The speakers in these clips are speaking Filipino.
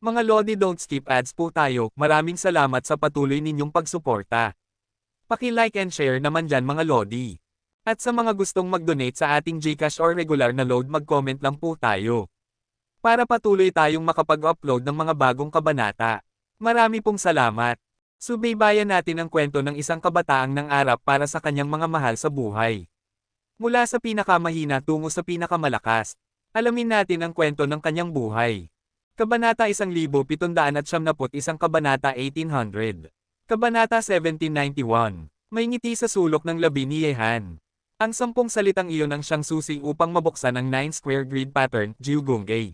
Mga Lodi, don't skip ads po tayo, maraming salamat sa patuloy ninyong pagsuporta. Paki-like and share naman dyan mga Lodi. At sa mga gustong mag-donate sa ating GCash or regular na load, mag-comment lang po tayo. Para patuloy tayong makapag-upload ng mga bagong kabanata. Marami pong salamat. Subaybayan natin ang kwento ng isang kabataang nangarap para sa kanyang mga mahal sa buhay. Mula sa pinakamahina tungo sa pinakamalakas. Alamin natin ang kwento ng kanyang buhay. Kabanata 1771, Kabanata 1800. Kabanata 1791. May ngiti sa sulok ng labi ni Yehan. Ang 10 salitang iyon ang siyang susi upang mabuksan ang 9 square grid pattern, Jiugongge.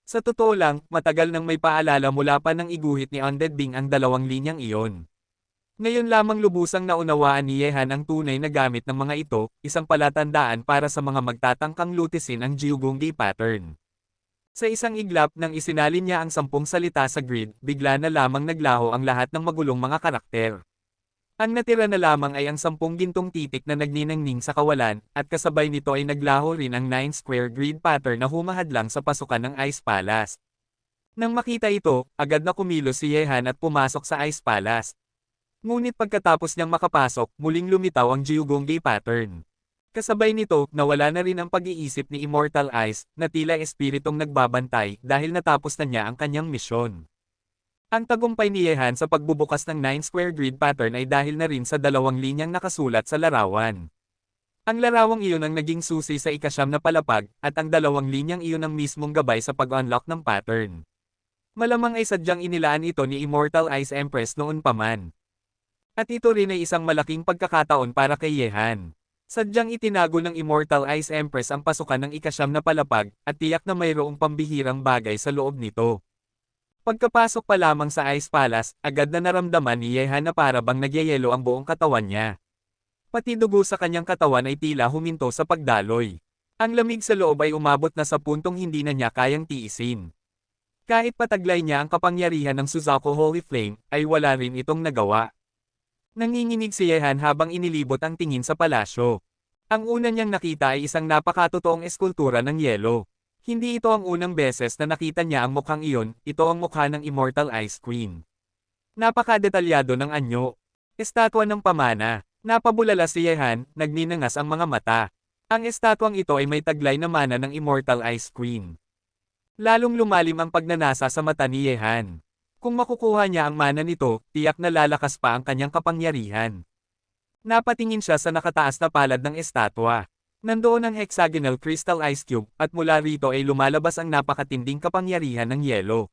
Sa totoo lang, matagal nang may paalala mula pa nang iguhit ni Undead Bing ang 2 linyang iyon. Ngayon lamang lubusang naunawaan ni Yehan ang tunay na gamit ng mga ito, isang palatandaan para sa mga magtatangkang lutisin ang Jiugongge pattern. Sa isang iglap nang isinalin niya ang 10 salita sa grid, bigla na lamang naglaho ang lahat ng magulong mga karakter. Ang natira na lamang ay ang 10 gintong titik na nagniningning sa kawalan, at kasabay nito ay naglaho rin ang 9 square grid pattern na humahadlang sa pasukan ng Ice Palace. Nang makita ito, agad na kumilos si Yehan at pumasok sa Ice Palace. Ngunit pagkatapos niyang makapasok, muling lumitaw ang Jiugongge pattern. Kasabay nito, nawala na rin ang pag-iisip ni Immortal Ice, na tila espiritong nagbabantay dahil natapos na niya ang kanyang misyon. Ang tagumpay ni Yehan sa pagbubukas ng 9 square grid pattern ay dahil na rin sa 2 linyang nakasulat sa larawan. Ang larawang iyon ang naging susi sa ika-9 na palapag, at ang 2 linyang iyon ang mismong gabay sa pag-unlock ng pattern. Malamang ay sadyang inilaan ito ni Immortal Ice Empress noon pa man. At ito rin ay isang malaking pagkakataon para kay Yehan. Sadyang itinago ng Immortal Ice Empress ang pasukan ng ika-9 na palapag, at tiyak na mayroong pambihirang bagay sa loob nito. Pagkapasok pa lamang sa Ice Palace, agad na naramdaman ni Yehan na para bang nagyayelo ang buong katawan niya. Pati dugo sa kanyang katawan ay tila huminto sa pagdaloy. Ang lamig sa loob ay umabot na sa puntong hindi na niya kayang tiisin. Kahit pataglay niya ang kapangyarihan ng Suzaku Holy Flame, ay wala rin itong nagawa. Nanginginig si Yehan habang inilibot ang tingin sa palasyo. Ang una niyang nakita ay isang napakatotoong eskultura ng yelo. Hindi ito ang unang beses na nakita niya ang mukhang iyon, ito ang mukha ng Immortal Ice Queen. Napakadetalyado ng anyo. Estatwa ng pamana. Napabulala si Yehan, nagninangas ang mga mata. Ang estatwang ito ay may taglay na mana ng Immortal Ice Queen. Lalong lumalim ang pagnanasa sa mata ni Yehan. Kung makukuha niya ang mana nito, tiyak na lalakas pa ang kanyang kapangyarihan. Napatingin siya sa nakataas na palad ng estatwa. Nandoon ang hexagonal crystal ice cube, at mula rito ay lumalabas ang napakatinding kapangyarihan ng yelo.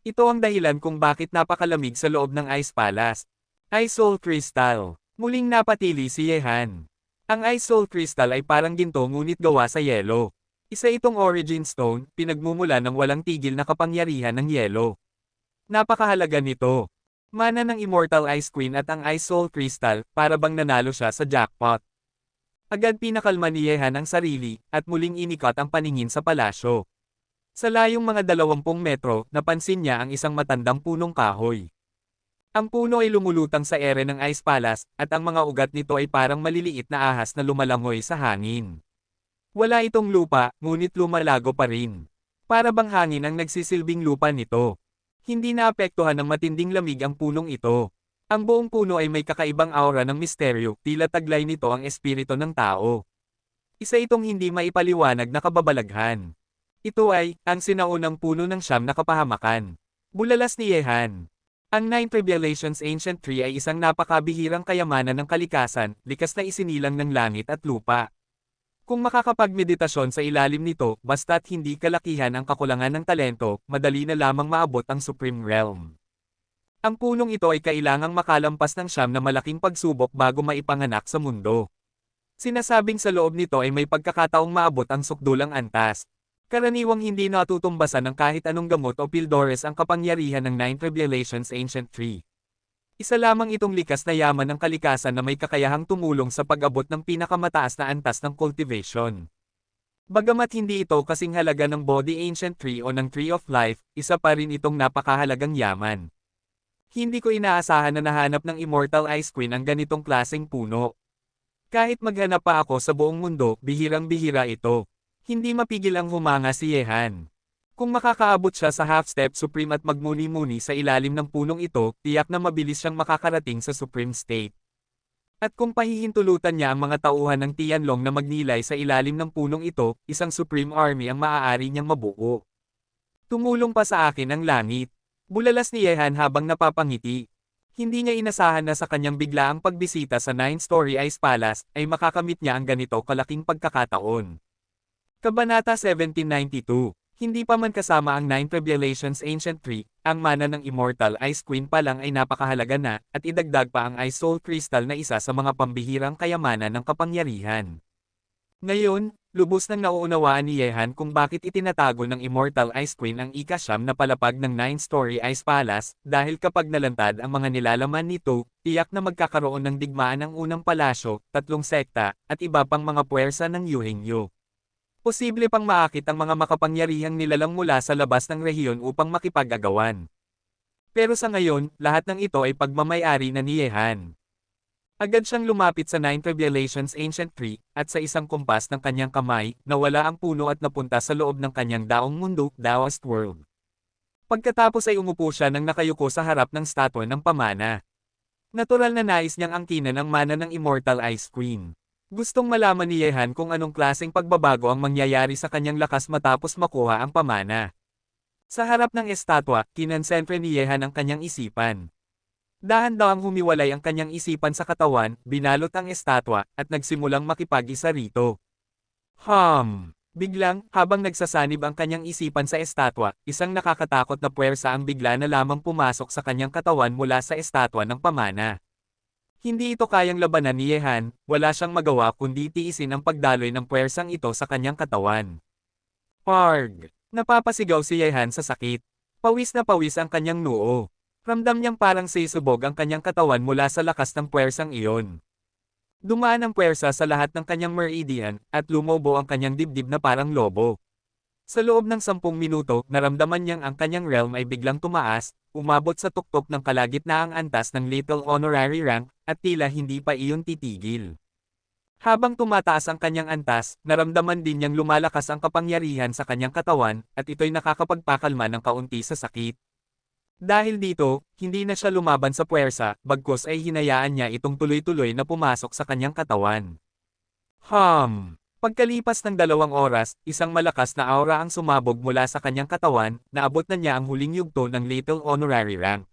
Ito ang dahilan kung bakit napakalamig sa loob ng Ice Palace. Ice Soul Crystal. Muling napatili si Yehan. Ang Ice Soul Crystal ay parang ginto ngunit gawa sa yelo. Isa itong origin stone, pinagmumula ng walang tigil na kapangyarihan ng yelo. Napakahalaga nito. Mana ng Immortal Ice Queen at ang Ice Soul Crystal, para bang nanalo siya sa jackpot. Agad pinakalma ni Yehan ang sarili, at muling inikot ang paningin sa palasyo. Sa layong mga 20 metro, napansin niya ang isang matandang punong kahoy. Ang puno ay lumulutang sa ere ng Ice Palace, at ang mga ugat nito ay parang maliliit na ahas na lumalangoy sa hangin. Wala itong lupa, ngunit lumalago pa rin. Para bang hangin ang nagsisilbing lupa nito. Hindi naapektuhan ng matinding lamig ang punong ito. Ang buong puno ay may kakaibang aura ng misteryo, tila taglay nito ang espiritu ng tao. Isa itong hindi maipaliwanag na kababalaghan. Ito ay, ang sinaunang puno ng 9 na kapahamakan. Bulalas ni Yehan. Ang 9 Revelations Ancient Tree ay isang napakabihirang kayamanan ng kalikasan, likas na isinilang ng langit at lupa. Kung makakapagmeditasyon sa ilalim nito, basta't hindi kalakihan ang kakulangan ng talento, madali na lamang maabot ang Supreme Realm. Ang punong ito ay kailangang makalampas ng 9 na malaking pagsubok bago maipanganak sa mundo. Sinasabing sa loob nito ay may pagkakataong maabot ang sukdulang antas. Karaniwang hindi natutumbasan ng kahit anong gamot o pildores ang kapangyarihan ng 9 Revelations Ancient Tree. Isa lamang itong likas na yaman ng kalikasan na may kakayahang tumulong sa pag-abot ng pinakamataas na antas ng cultivation. Bagamat hindi ito kasing halaga ng Body Ancient Tree o ng Tree of Life, isa pa rin itong napakahalagang yaman. Hindi ko inaasahan na nahanap ng Immortal Ice Queen ang ganitong klaseng puno. Kahit maghanap pa ako sa buong mundo, bihirang-bihira ito. Hindi mapigil ang humanga si Yehan. Kung makakaabot siya sa half-step Supreme at magmuni-muni sa ilalim ng punong ito, tiyak na mabilis siyang makakarating sa Supreme State. At kung pahihintulutan niya ang mga tauhan ng Tianlong na magnilay sa ilalim ng punong ito, isang Supreme Army ang maaari niyang mabuo. Tumulong pa sa akin ang langit. Bulalas ni Yehan habang napapangiti. Hindi niya inasahan na sa kanyang biglaang pagbisita sa 9-story Ice Palace, ay makakamit niya ang ganito kalaking pagkakataon. Kabanata 1792. Hindi pa man kasama ang 9 Revelations Ancient Tree, ang mana ng Immortal Ice Queen pa lang ay napakahalaga na, at idagdag pa ang Ice Soul Crystal na isa sa mga pambihirang kayamanan ng kapangyarihan. Ngayon, lubos nang nauunawaan ni Yehan kung bakit itinatago ng Immortal Ice Queen ang ika-9 na palapag ng 9-story Ice Palace, dahil kapag nalantad ang mga nilalaman nito, tiyak na magkakaroon ng digmaan ang unang palasyo, 3 sekta, at iba pang mga puwersa ng Yuhengyo. Posible pang maakit ang mga makapangyarihang nilalang mula sa labas ng rehiyon upang makipag-agawan. Pero sa ngayon, lahat ng ito ay pagmamay-ari na ni Yehan. Agad siyang lumapit sa 9 Revelations Ancient Tree, at sa isang kumpas ng kanyang kamay, nawala ang puno at napunta sa loob ng kanyang daong mundo, Daoist World. Pagkatapos ay umupo siya nang nakayuko sa harap ng statwa ng pamana. Natural na nais niyang angkinan ang mana ng Immortal Ice Queen. Gustong malaman ni Yehan kung anong klaseng pagbabago ang mangyayari sa kanyang lakas matapos makuha ang pamana. Sa harap ng estatwa, kinonsentre ni Yehan ang kanyang isipan. Dahan-dahang humiwalay ang kanyang isipan sa katawan, binalot ang estatwa, at nagsimulang makipag-isa rito. Biglang, habang nagsasanib ang kanyang isipan sa estatwa, isang nakakatakot na puwersa ang bigla na lamang pumasok sa kanyang katawan mula sa estatwa ng pamana. Hindi ito kayang labanan ni Yehan, wala siyang magawa kundi tiisin ang pagdaloy ng puwersang ito sa kanyang katawan. Parg! Napapasigaw si Yehan sa sakit. Pawis na pawis ang kanyang noo. Ramdam niyang parang sisubog ang kanyang katawan mula sa lakas ng puwersang iyon. Dumaan ang puwersa sa lahat ng kanyang meridian, at lumobo ang kanyang dibdib na parang lobo. Sa loob ng 10 minuto, naramdaman niyang ang kanyang realm ay biglang tumaas, umabot sa tuktok ng kalagitnaang antas ng Little Honorary Rank, at tila hindi pa iyon titigil. Habang tumataas ang kanyang antas, naramdaman din niyang lumalakas ang kapangyarihan sa kanyang katawan, at ito'y nakakapagpakalma ng kaunti sa sakit. Dahil dito, hindi na siya lumaban sa puwersa, bagkus ay hinayaan niya itong tuloy-tuloy na pumasok sa kanyang katawan. Pagkalipas ng 2 oras, isang malakas na aura ang sumabog mula sa kanyang katawan, naabot na niya ang huling yugto ng Little Honorary Rank.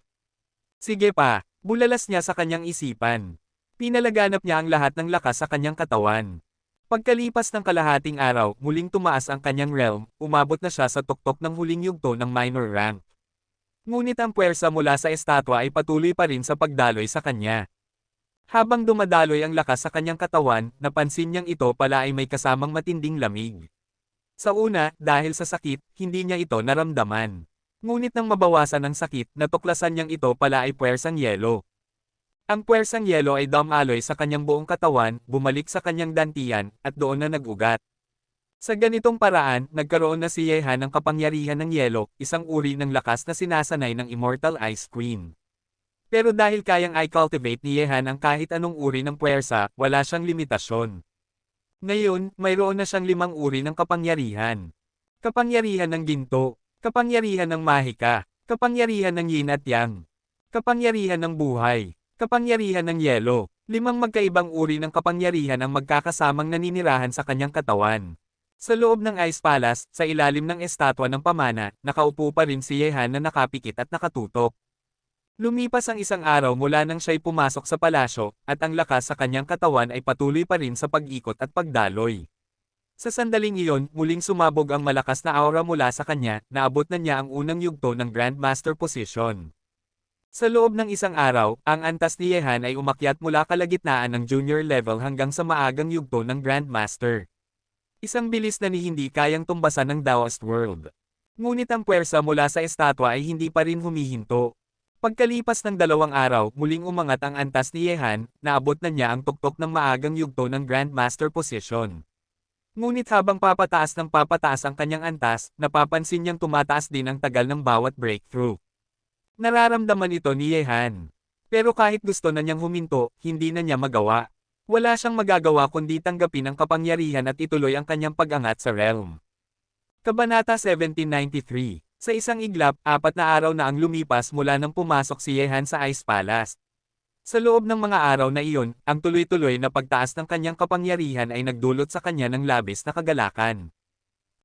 Sige pa, bulalas niya sa kanyang isipan. Pinalaganap niya ang lahat ng lakas sa kanyang katawan. Pagkalipas ng kalahating araw, muling tumaas ang kanyang realm, umabot na siya sa tuktok ng huling yugto ng Minor Rank. Ngunit ang puwersa mula sa estatwa ay patuloy pa rin sa pagdaloy sa kanya. Habang dumadaloy ang lakas sa kanyang katawan, napansin niyang ito pala ay may kasamang matinding lamig. Sa una, dahil sa sakit, hindi niya ito naramdaman. Ngunit nang mabawasan ang sakit, natuklasan niyang ito pala ay puwersang yelo. Ang puwersang yelo ay dumaloy sa kanyang buong katawan, bumalik sa kanyang dantian, at doon na nag-ugat. Sa ganitong paraan, nagkaroon na si Yehan ng kapangyarihan ng yelo, isang uri ng lakas na sinasanay ng Immortal Ice Queen. Pero dahil kayang i-cultivate ni Yehan ang kahit anong uri ng puwersa, wala siyang limitasyon. Ngayon, mayroon na siyang 5 uri ng kapangyarihan. Kapangyarihan ng ginto, kapangyarihan ng mahika, kapangyarihan ng yin at yang, kapangyarihan ng buhay, kapangyarihan ng yelo. 5 magkaibang uri ng kapangyarihan ang magkakasamang naninirahan sa kanyang katawan. Sa loob ng Ice Palace, sa ilalim ng estatwa ng pamana, nakaupo pa rin si Yehan na nakapikit at nakatutok. Lumipas ang 1 araw mula nang siya'y pumasok sa palasyo, at ang lakas sa kanyang katawan ay patuloy pa rin sa pag-ikot at pagdaloy. Sa sandaling iyon, muling sumabog ang malakas na aura mula sa kanya, naabot na niya ang unang yugto ng Grandmaster position. Sa loob ng 1 araw, ang antas ni Yehan ay umakyat mula kalagitnaan ng junior level hanggang sa maagang yugto ng Grandmaster. Isang bilis na ni hindi kayang tumbasan ng Daoist World. Ngunit ang puwersa mula sa estatwa ay hindi pa rin humihinto. Pagkalipas ng 2 araw, muling umangat ang antas ni Yehan, naabot na niya ang tuktok ng maagang yugto ng Grandmaster position. Ngunit habang papataas ng papataas ang kanyang antas, napapansin niyang tumataas din ang tagal ng bawat breakthrough. Nararamdaman ito ni Yehan. Pero kahit gusto na niyang huminto, hindi na niya magawa. Wala siyang magagawa kundi tanggapin ang kapangyarihan at ituloy ang kanyang pag-angat sa realm. Kabanata 1793. Sa isang iglap, 4 na araw na ang lumipas mula nang pumasok si Yehan sa Ice Palace. Sa loob ng mga araw na iyon, ang tuloy-tuloy na pagtaas ng kanyang kapangyarihan ay nagdulot sa kanya ng labis na kagalakan.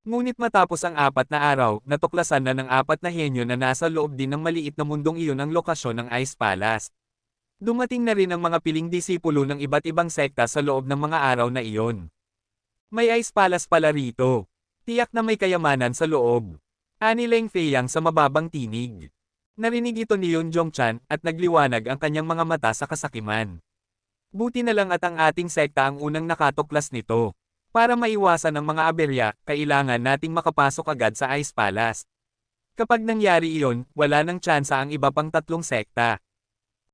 Ngunit matapos ang 4 na araw, natuklasan na ng 4 na henyo na nasa loob din ng maliit na mundong iyon ang lokasyon ng Ice Palace. Dumating na rin ang mga piling disipulo ng iba't ibang sekta sa loob ng mga araw na iyon. May Ice Palace pala rito. Tiyak na may kayamanan sa loob. Ani Leng Feiyang sa mababang tinig. Narinig ito ni Yun Zhongchan at nagliwanag ang kanyang mga mata sa kasakiman. Buti na lang at ang ating sekta ang unang nakatuklas nito. Para maiwasan ang mga aberya, kailangan nating makapasok agad sa Ice Palace. Kapag nangyari iyon, wala nang tsansa ang iba pang 3 sekta.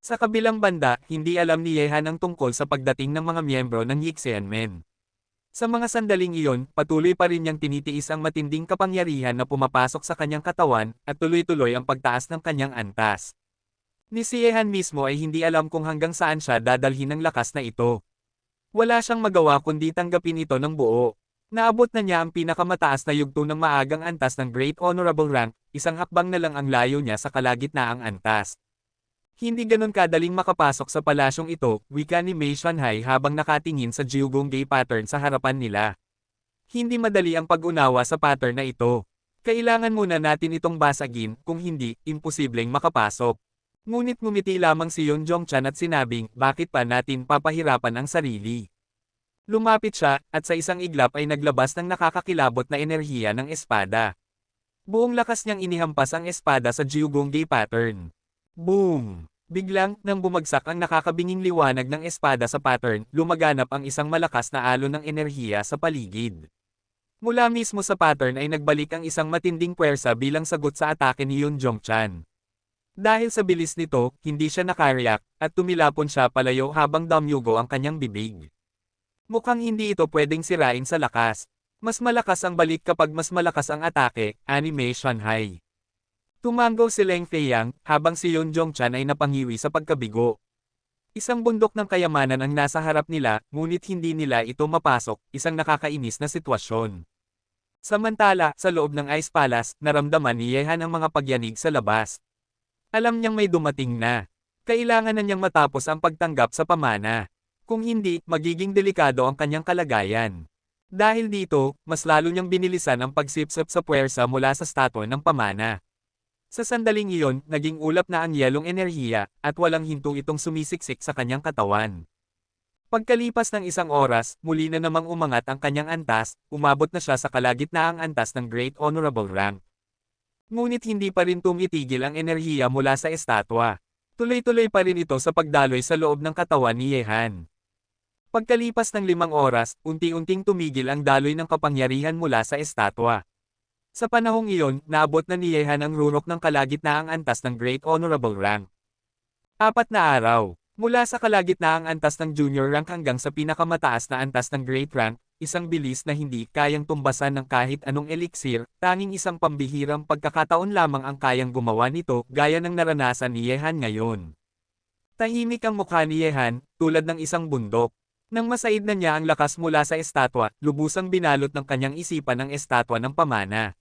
Sa kabilang banda, hindi alam ni Yehan ang tungkol sa pagdating ng mga miyembro ng Yixianmen. Sa mga sandaling iyon, patuloy pa rin niyang tinitiis ang matinding kapangyarihan na pumapasok sa kanyang katawan, at tuloy-tuloy ang pagtaas ng kanyang antas. Ni si Yehan mismo ay hindi alam kung hanggang saan siya dadalhin ng lakas na ito. Wala siyang magawa kundi tanggapin ito ng buo. Naabot na niya ang pinakamataas na yugto ng maagang antas ng Great Honorable Rank, isang hakbang na lang ang layo niya sa kalagitnaang antas. Hindi ganon kadaling makapasok sa palasyong ito, wika ni Mei Shanhai habang nakatingin sa Jiugongge pattern sa harapan nila. Hindi madali ang pag-unawa sa pattern na ito. Kailangan muna natin itong basagin, kung hindi, imposibleng makapasok. Ngunit ngumiti lamang si Yun Zhongchan at sinabing, bakit pa natin papahirapan ang sarili? Lumapit siya, at sa isang iglap ay naglabas ng nakakakilabot na enerhiya ng espada. Buong lakas niyang inihampas ang espada sa Jiugongge pattern. Boom! Biglang, nang bumagsak ang nakakabinging liwanag ng espada sa pattern, lumaganap ang isang malakas na alon ng enerhiya sa paligid. Mula mismo sa pattern ay nagbalik ang isang matinding puwersa bilang sagot sa atake ni Yun Zhongchan. Dahil sa bilis nito, hindi siya nakareact, at tumilapon siya palayo habang damyugo ang kanyang bibig. Mukhang hindi ito pwedeng sirain sa lakas. Mas malakas ang balik kapag mas malakas ang atake, ani Mei Shanhai. Tumango si Leng Feiyang, habang si Yun Zhongchan ay napangiwi sa pagkabigo. Isang bundok ng kayamanan ang nasa harap nila, ngunit hindi nila ito mapasok, isang nakakainis na sitwasyon. Samantala, sa loob ng Ice Palace, naramdaman ni Yehan ang mga pagyanig sa labas. Alam niyang may dumating na. Kailangan na niyang matapos ang pagtanggap sa pamana. Kung hindi, magiging delikado ang kanyang kalagayan. Dahil dito, mas lalo niyang binilisan ang pagsipsip sa puwersa mula sa statwa ng pamana. Sa sandaling iyon, naging ulap na ang yelong enerhiya, at walang hinto itong sumisiksik sa kanyang katawan. Pagkalipas ng 1 oras, muli na namang umangat ang kanyang antas, umabot na siya sa kalagitnaang antas ng Great Honorable Rank. Ngunit hindi pa rin tumitigil ang enerhiya mula sa estatwa. Tuloy-tuloy pa rin ito sa pagdaloy sa loob ng katawan ni Yehan. Pagkalipas ng 5 oras, unti-unting tumigil ang daloy ng kapangyarihan mula sa estatwa. Sa panahong iyon, naabot na ni Yehan ang rurok ng kalagitnaang antas ng Great Honorable Rank. 4 na araw. Mula sa kalagitnaang antas ng Junior Rank hanggang sa pinakamataas na antas ng Great Rank, isang bilis na hindi kayang tumbasan ng kahit anong eliksir, tanging isang pambihirang pagkakataon lamang ang kayang gumawa nito, gaya ng naranasan ni Yehan ngayon. Tahimik ang mukha ni Yehan, tulad ng isang bundok. Nang masaid na niya ang lakas mula sa estatwa, lubusang binalot ng kanyang isipan ang estatwa ng pamana.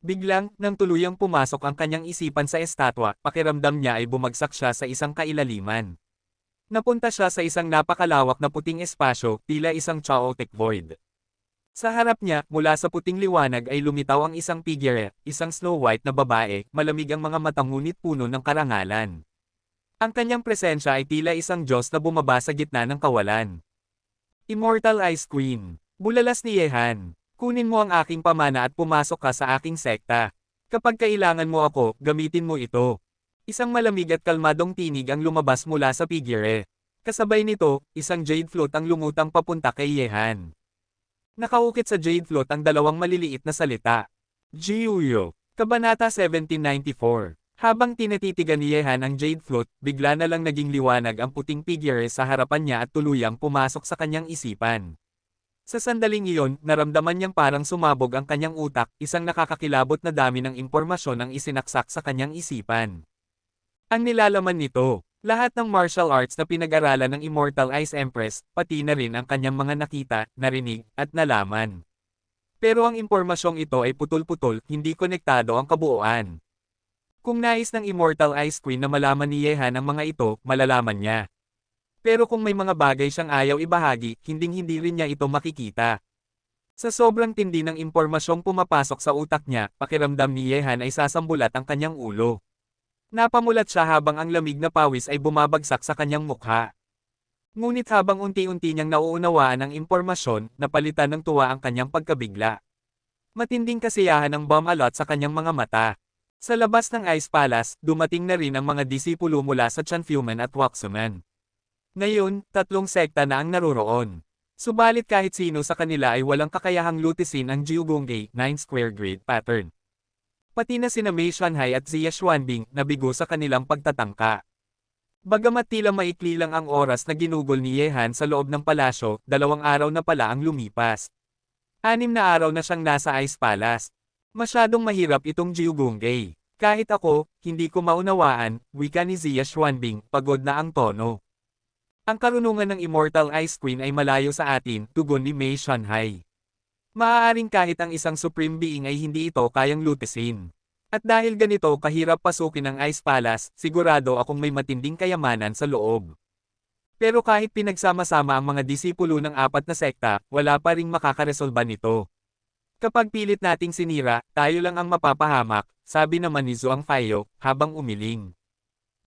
Biglang, nang tuluyang pumasok ang kanyang isipan sa estatwa, pakiramdam niya ay bumagsak siya sa isang kailaliman. Napunta siya sa isang napakalawak na puting espasyo, tila isang chaotic void. Sa harap niya, mula sa puting liwanag ay lumitaw ang isang figure, isang Snow White na babae, malamig ang mga mata ngunit puno ng karangalan. Ang kanyang presensya ay tila isang Diyos na bumaba sa gitna ng kawalan. Immortal Ice Queen. Bulalas ni Yehan. Kunin mo ang aking pamana at pumasok ka sa aking sekta. Kapag kailangan mo ako, gamitin mo ito. Isang malamig at kalmadong tinig ang lumabas mula sa figure. Kasabay nito, isang jade float ang lumutang papunta kay Yehan. Nakaukit sa jade float ang dalawang maliliit na salita. Jiuyo. Kabanata 1794. Habang tinatitigan ni Yehan ang jade float, bigla na lang naging liwanag ang puting figure sa harapan niya at tuluyang pumasok sa kanyang isipan. Sa sandaling iyon, naramdaman niyang parang sumabog ang kanyang utak, isang nakakakilabot na dami ng impormasyon ang isinaksak sa kanyang isipan. Ang nilalaman nito, lahat ng martial arts na pinag-aralan ng Immortal Ice Empress, pati na rin ang kanyang mga nakita, narinig, at nalaman. Pero ang impormasyong ito ay putol-putol, hindi konektado ang kabuuan. Kung nais ng Immortal Ice Queen na malaman ni Yehan ang mga ito, malalaman niya. Pero kung may mga bagay siyang ayaw ibahagi, hinding-hindi rin niya ito makikita. Sa sobrang tindi ng impormasyong pumapasok sa utak niya, pakiramdam ni Yehan ay sasambulat ang kanyang ulo. Napamulat siya habang ang lamig na pawis ay bumabagsak sa kanyang mukha. Ngunit habang unti-unti niyang nauunawaan ang impormasyon, napalitan ng tuwa ang kanyang pagkabigla. Matinding kasiyahan ng Bum-A-Lot sa kanyang mga mata. Sa labas ng Ice Palace, dumating na rin ang mga disipulo mula sa Chanfuman at Waxuman. Ngayon, 3 sekta na ang naroroon. Subalit kahit sino sa kanila ay walang kakayahang lutisin ang Jiugongge 9 square grid pattern. Pati na sina Mei Shanhai at Zia Xuanbing nabigo sa kanilang pagtatangka. Bagamat tila maikli lang ang oras na ginugol ni Yehan sa loob ng palasyo, 2 araw na pala ang lumipas. 6 na araw na siyang nasa Ice Palace. Masyadong mahirap itong Jiugongge. Kahit ako, hindi ko maunawaan, wika ni Zia Xuanbing, pagod na ang tono. Ang karunungan ng Immortal Ice Queen ay malayo sa atin, tugon ni Mei Shanhai. Maaaring kahit ang isang Supreme Being ay hindi ito kayang lutisin. At dahil ganito kahirap pasukin ang Ice Palace, sigurado akong may matinding kayamanan sa loob. Pero kahit pinagsama-sama ang mga disipulo ng 4 na sekta, wala pa ring makakaresolba nito. Kapag pilit nating sinira, tayo lang ang mapapahamak, sabi naman ni Zhuang Faiyao, habang umiling.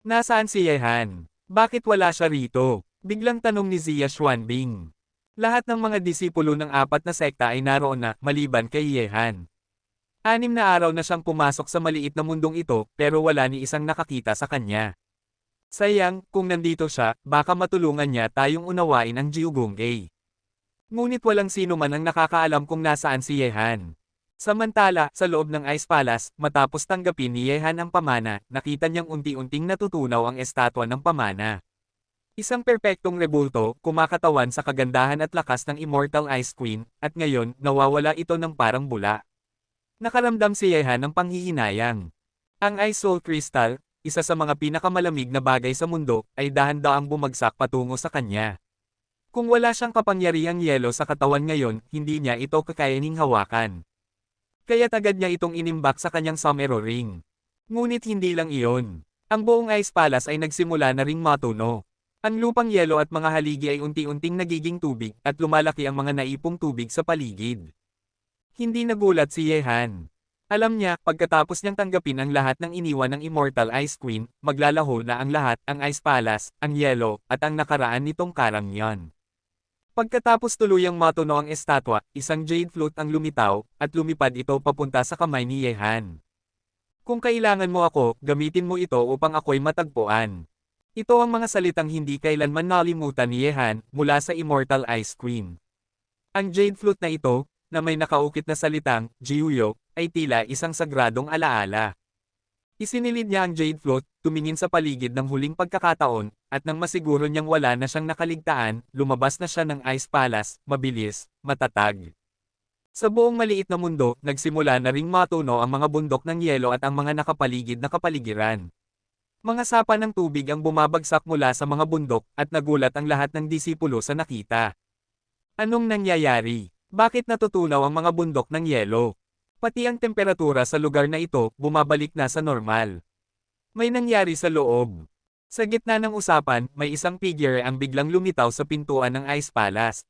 Nasaan si Yehan? Bakit wala siya rito? Biglang tanong ni Zia Xuanbing. Lahat ng mga disipulo ng 4 na sekta ay naroon na, maliban kay Yehan. 6 na araw na siyang pumasok sa maliit na mundong ito, pero wala ni isang nakakita sa kanya. Sayang, kung nandito siya, baka matulungan niya tayong unawain ang Jiugongge. Ngunit walang sino man ang nakakaalam kung nasaan si Yehan. Samantala, sa loob ng Ice Palace, matapos tanggapin ni Yehan ang pamana, nakita niyang unti-unting natutunaw ang estatwa ng pamana. Isang perpektong rebulto, kumakatawan sa kagandahan at lakas ng Immortal Ice Queen, at ngayon, nawawala ito ng parang bula. Nakaramdam si Yehan ng panghihinayang. Ang Ice Soul Crystal, isa sa mga pinakamalamig na bagay sa mundo, ay dahan-daang bumagsak patungo sa kanya. Kung wala siyang kapangyarihang yelo sa katawan ngayon, hindi niya ito kakayaning hawakan. Kaya't agad niya itong inimbak sa kanyang somero ring. Ngunit hindi lang iyon. Ang buong Ice Palace ay nagsimula na ring matuno. Ang lupang yelo at mga haligi ay unti-unting nagiging tubig, at lumalaki ang mga naipong tubig sa paligid. Hindi nagulat si Yehan. Alam niya, pagkatapos niyang tanggapin ang lahat ng iniwan ng Immortal Ice Queen, maglalaho na ang lahat, ang Ice Palace, ang yelo, at ang nakaraan nitong karangyan. Pagkatapos tuluyang matuno ang estatwa, isang jade flute ang lumitaw, at lumipad ito papunta sa kamay ni Yehan. Kung kailangan mo ako, gamitin mo ito upang ako'y matagpuan. Ito ang mga salitang hindi kailanman nalimutan ni Yehan, mula sa Immortal Ice Queen. Ang jade flute na ito, na may nakaukit na salitang, Jiuyo, ay tila isang sagradong alaala. Isinilid niya ang jade flute, tumingin sa paligid ng huling pagkakataon, at nang masiguro niyang wala na siyang nakaligtaan, lumabas na siya ng Ice Palace, mabilis, matatag. Sa buong maliit na mundo, nagsimula na ring matuno ang mga bundok ng yelo at ang mga nakapaligid na kapaligiran. Mga sapa ng tubig ang bumabagsak mula sa mga bundok, at nagulat ang lahat ng disipulo sa nakita. Anong nangyayari? Bakit natutunaw ang mga bundok ng yelo? Pati ang temperatura sa lugar na ito, bumabalik na sa normal. May nangyari sa loob. Sa gitna ng usapan, may isang figure ang biglang lumitaw sa pintuan ng Ice Palace.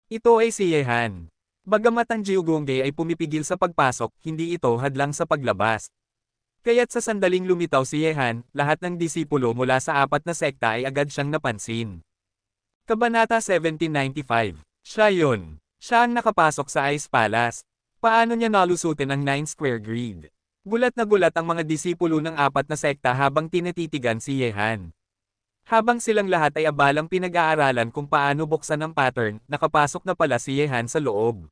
Ito ay si Yehan. Bagamat ang Jiugongge ay pumipigil sa pagpasok, hindi ito hadlang sa paglabas. Kaya't sa sandaling lumitaw si Yehan, lahat ng disipulo mula sa 4 na sekta ay agad siyang napansin. Kabanata 1795. Siya yun. Siya ang nakapasok sa Ice Palace. Paano niya nalusutin ang 9 square grid? Gulat na gulat ang mga disipulo ng 4 na sekta habang tinititigan si Yehan. Habang silang lahat ay abalang pinag-aaralan kung paano buksan ang pattern, nakapasok na pala si Yehan sa loob.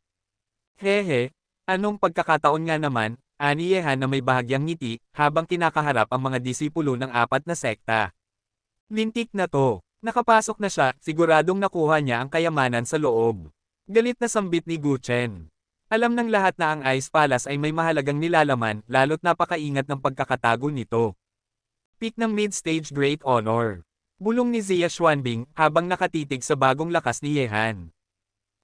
Hehe, anong pagkakataon nga naman, ani Yehan na may bahagyang ngiti, habang kinakaharap ang mga disipulo ng 4 na sekta. Lintik na to. Nakapasok na siya, siguradong nakuha niya ang kayamanan sa loob. Galit na sambit ni Guchen. Alam ng lahat na ang Ice Palace ay may mahalagang nilalaman, lalo't napakaingat ng pagkakatago nito. Peak ng mid-stage Great Honor. Bulong ni Zia Xuanbing, habang nakatitig sa bagong lakas ni Yehan.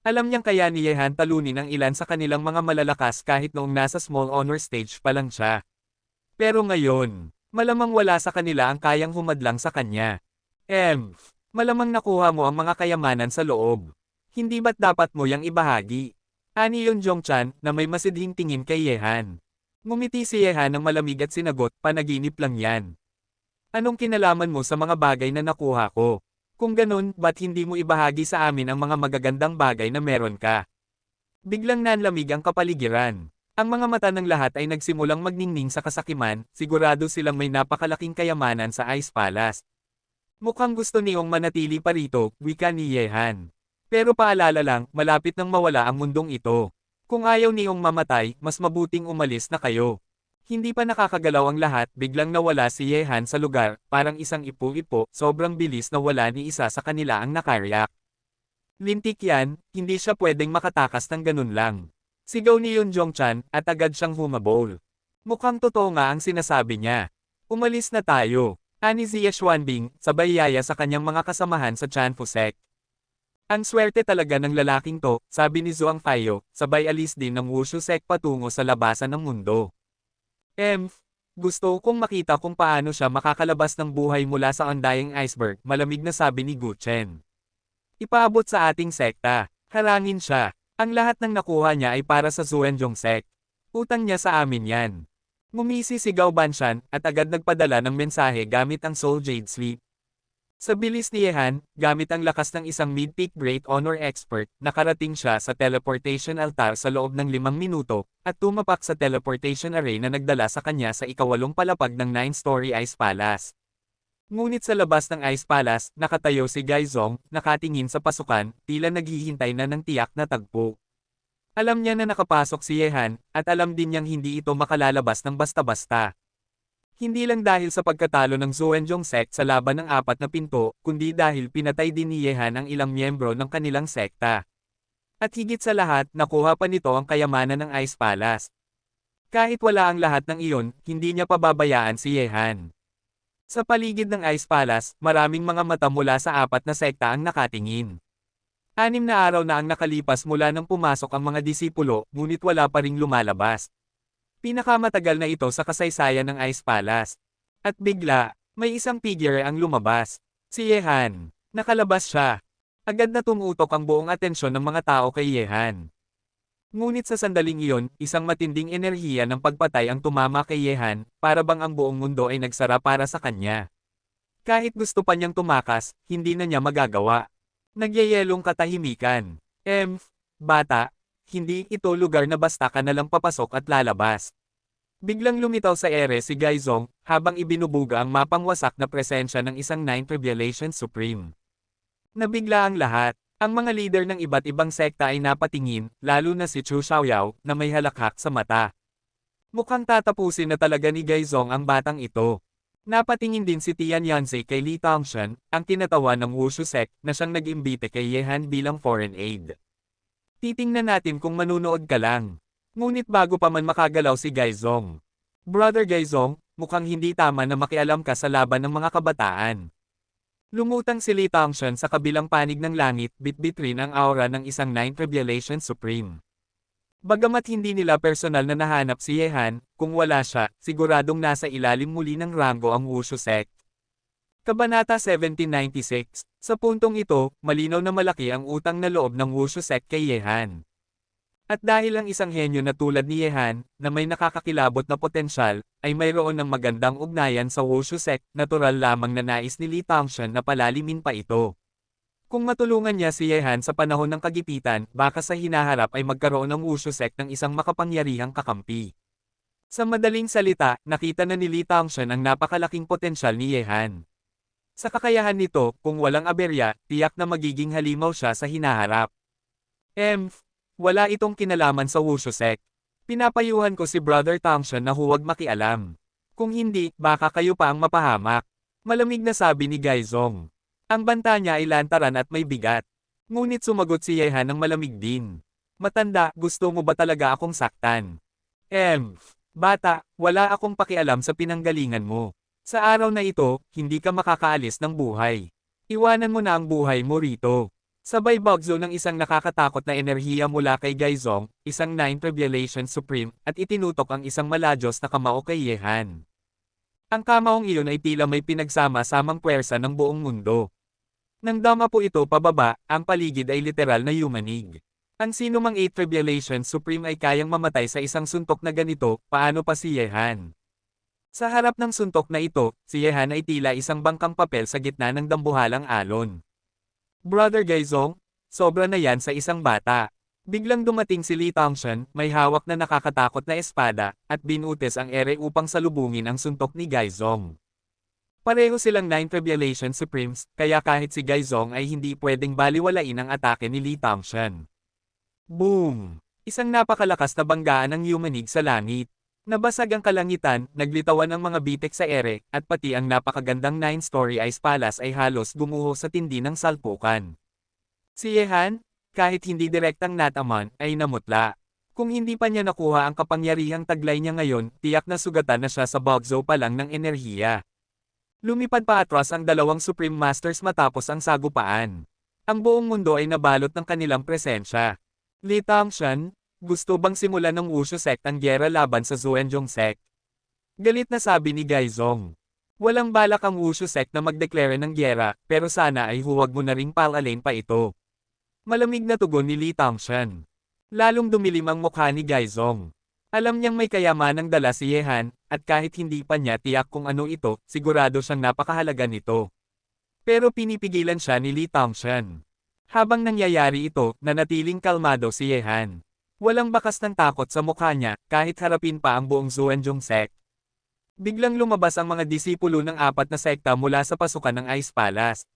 Alam niyang kaya ni Yehan talunin ang ilan sa kanilang mga malalakas kahit noong nasa small honor stage pa lang siya. Pero ngayon, malamang wala sa kanila ang kayang humadlang sa kanya. Malamang nakuha mo ang mga kayamanan sa loob. Hindi ba't dapat mo yang ibahagi? Ani yung Jongchan na may masidhing tingin kay Yehan. Ngumiti si Yehan ng malamig at sinagot, panaginip lang yan. Anong kinalaman mo sa mga bagay na nakuha ko? Kung ganun, ba't hindi mo ibahagi sa amin ang mga magagandang bagay na meron ka? Biglang nanlamig ang kapaligiran. Ang mga mata ng lahat ay nagsimulang magningning sa kasakiman, sigurado silang may napakalaking kayamanan sa Ice Palace. Mukhang gusto niyong manatili pa rito, wika ni Yehan. Pero paalala lang, malapit nang mawala ang mundong ito. Kung ayaw niyong mamatay, mas mabuting umalis na kayo. Hindi pa nakakagalaw ang lahat, biglang nawala si Yehan sa lugar, parang isang ipu-ipo, sobrang bilis na wala ni isa sa kanila ang nakariyak. Lintik yan, hindi siya pwedeng makatakas ng ganun lang. Sigaw ni Yun Jongchan, at agad siyang humabol. Mukhang totoo nga ang sinasabi niya. Umalis na tayo. Ani Zia Xuanbing, sabay yaya sa kanyang mga kasamahan sa Chanfu Sect. Ang swerte talaga ng lalaking to, sabi ni Zhuang Fayo, sabay alis din ng Wushu Sect patungo sa labasan ng mundo. Gusto kong makita kung paano siya makakalabas ng buhay mula sa undying iceberg, malamig na sabi ni Gu Chen. Ipaabot sa ating sekta, harangin siya. Ang lahat ng nakuha niya ay para sa Zuenjong Sect. Utang niya sa amin yan. Ngumisi si Gao Banshan, at agad nagpadala ng mensahe gamit ang Soul Jade Sleep. Sa bilis ni Yehan, gamit ang lakas ng isang mid-peak Great Honor Expert, nakarating siya sa teleportation altar sa loob ng 5 minuto, at tumapak sa teleportation array na nagdala sa kanya sa ikawalong palapag ng 9-story Ice Palace. Ngunit sa labas ng Ice Palace, nakatayo si Gaizong, nakatingin sa pasukan, tila naghihintay na ng tiyak na tagpo. Alam niya na nakapasok si Yehan, at alam din niyang hindi ito makalalabas ng basta-basta. Hindi lang dahil sa pagkatalo ng Zuenjong Sect sa laban ng 4 na pinto, kundi dahil pinatay din ni Yehan ang ilang miyembro ng kanilang sekta. At higit sa lahat, nakuha pa nito ang kayamanan ng Ice Palace. Kahit wala ang lahat ng iyon, hindi niya pababayaan si Yehan. Sa paligid ng Ice Palace, maraming mga mata mula sa 4 na sekta ang nakatingin. 6 na araw na ang nakalipas mula nang pumasok ang mga disipulo, ngunit wala pa ring lumalabas. Pinakamatagal na ito sa kasaysayan ng Ice Palace. At bigla, may isang figure ang lumabas. Si Yehan. Nakalabas siya. Agad na tumutok ang buong atensyon ng mga tao kay Yehan. Ngunit sa sandaling iyon, isang matinding enerhiya ng pagpatay ang tumama kay Yehan, para bang ang buong mundo ay nagsara para sa kanya. Kahit gusto pa niyang tumakas, hindi na niya magagawa. Nagyayelong katahimikan. Bata. Hindi ito lugar na basta ka nalang papasok at lalabas. Biglang lumitaw sa ere si Gaizong, habang ibinubuga ang mapangwasak na presensya ng isang 9 Revelation Supreme. Nabigla ang lahat. Ang mga leader ng iba't ibang sekta ay napatingin, lalo na si Chu Xiaoyao, na may halakhak sa mata. Mukhang tatapusin na talaga ni Gaizong ang batang ito. Napatingin din si Tian Yanzi kay Li Tongshan, ang kinatawan ng Wushu Sect, na siyang nag-imbite kay Yehan bilang foreign aid. Titingnan natin kung manunood ka lang. Ngunit bago pa man makagalaw si Gaizong. Brother Gaizong, mukhang hindi tama na makialam ka sa laban ng mga kabataan. Lumutang si Li Tongshan sa kabilang panig ng langit, bitbit rin ang aura ng isang 9 Revelation Supreme. Bagamat hindi nila personal na nahanap si Yehan, kung wala siya, siguradong nasa ilalim muli ng ranggo ang Wushu Sect. Kabanata 1796, sa puntong ito, malinaw na malaki ang utang na loob ng Wushu Sect kay Yehan. At dahil ang isang henyo na tulad ni Yehan, na may nakakakilabot na potensyal, ay mayroon ng magandang ugnayan sa Wushu Sect, natural lamang na nais ni Li Tongshan na palalimin pa ito. Kung matulungan niya si Yehan sa panahon ng kagipitan, baka sa hinaharap ay magkaroon ng Wushu Sect ng isang makapangyarihang kakampi. Sa madaling salita, nakita na ni Li Tongshan ang napakalaking potensyal ni Yehan. Sa kakayahan nito, kung walang aberya, tiyak na magiging halimaw siya sa hinaharap. Wala itong kinalaman sa Wushu Sect. Pinapayuhan ko si Brother Tongshan na huwag makialam. Kung hindi, baka kayo pa ang mapahamak. Malamig na sabi ni Gaizong. Ang banta niya ay lantaran at may bigat. Ngunit sumagot si Yehan ng malamig din. Matanda, gusto mo ba talaga akong saktan? Bata, wala akong pakialam sa pinanggalingan mo. Sa araw na ito, hindi ka makakaalis ng buhay. Iwanan mo na ang buhay mo rito. Sabay bagzo ng isang nakakatakot na enerhiya mula kay Gaizong, isang Nine Revelation Supreme, at itinutok ang isang maladyos na kamao kay Yehan. Ang kamaong iyon ay tila may pinagsama-samang puwersa ng buong mundo. Nang dama po ito pababa, ang paligid ay literal na yumanig. Ang sinumang Eight Revelation Supreme ay kayang mamatay sa isang suntok na ganito, paano pa si Yehan? Sa harap ng suntok na ito, si Yehan ay tila isang bangkang papel sa gitna ng dambuhalang alon. Brother Gaizong, sobra na yan sa isang bata. Biglang dumating si Li Tongshan, may hawak na nakakatakot na espada, at binutis ang ere upang salubungin ang suntok ni Gaizong. Pareho silang Nine Revelation Supremes, kaya kahit si Gaizong ay hindi pwedeng baliwalain ang atake ni Li Tongshan. Boom! Isang napakalakas na banggaan ang yumanig sa langit. Nabasag ang kalangitan, naglitawan ang mga bitek sa ere, at pati ang napakagandang 9-story ice palace ay halos gumuho sa tindi ng salpukan. Si Yehan, kahit hindi direktang nataman, ay namutla. Kung hindi pa niya nakuha ang kapangyarihang taglay niya ngayon, tiyak na sugatan na siya sa bagzo pa lang ng enerhiya. Lumipad pa atras ang dalawang Supreme Masters matapos ang sagupaan. Ang buong mundo ay nabalot ng kanilang presensya. Li Tongshan, gusto bang simulan ng Wushu Sect ang gyera laban sa Zuenjong Sect? Galit na sabi ni Gaizong. Walang balak ang Wushu Sect na magdeklara ng gyera, pero sana ay huwag mo na ring palalain pa ito. Malamig na tugon ni Li Tongshan. Lalong dumilim ang mukha ni Gaizong. Alam niyang may kayamanang dala si Yehan, at kahit hindi pa niya tiyak kung ano ito, sigurado siyang napakahalaga nito. Pero pinipigilan siya ni Li Tongshan. Habang nangyayari ito, nanatiling kalmado si Yehan. Walang bakas ng takot sa mukha niya, kahit harapin pa ang buong Zuenjong Sect. Biglang lumabas ang mga disipulo ng apat na sekta mula sa pasukan ng Ice Palace.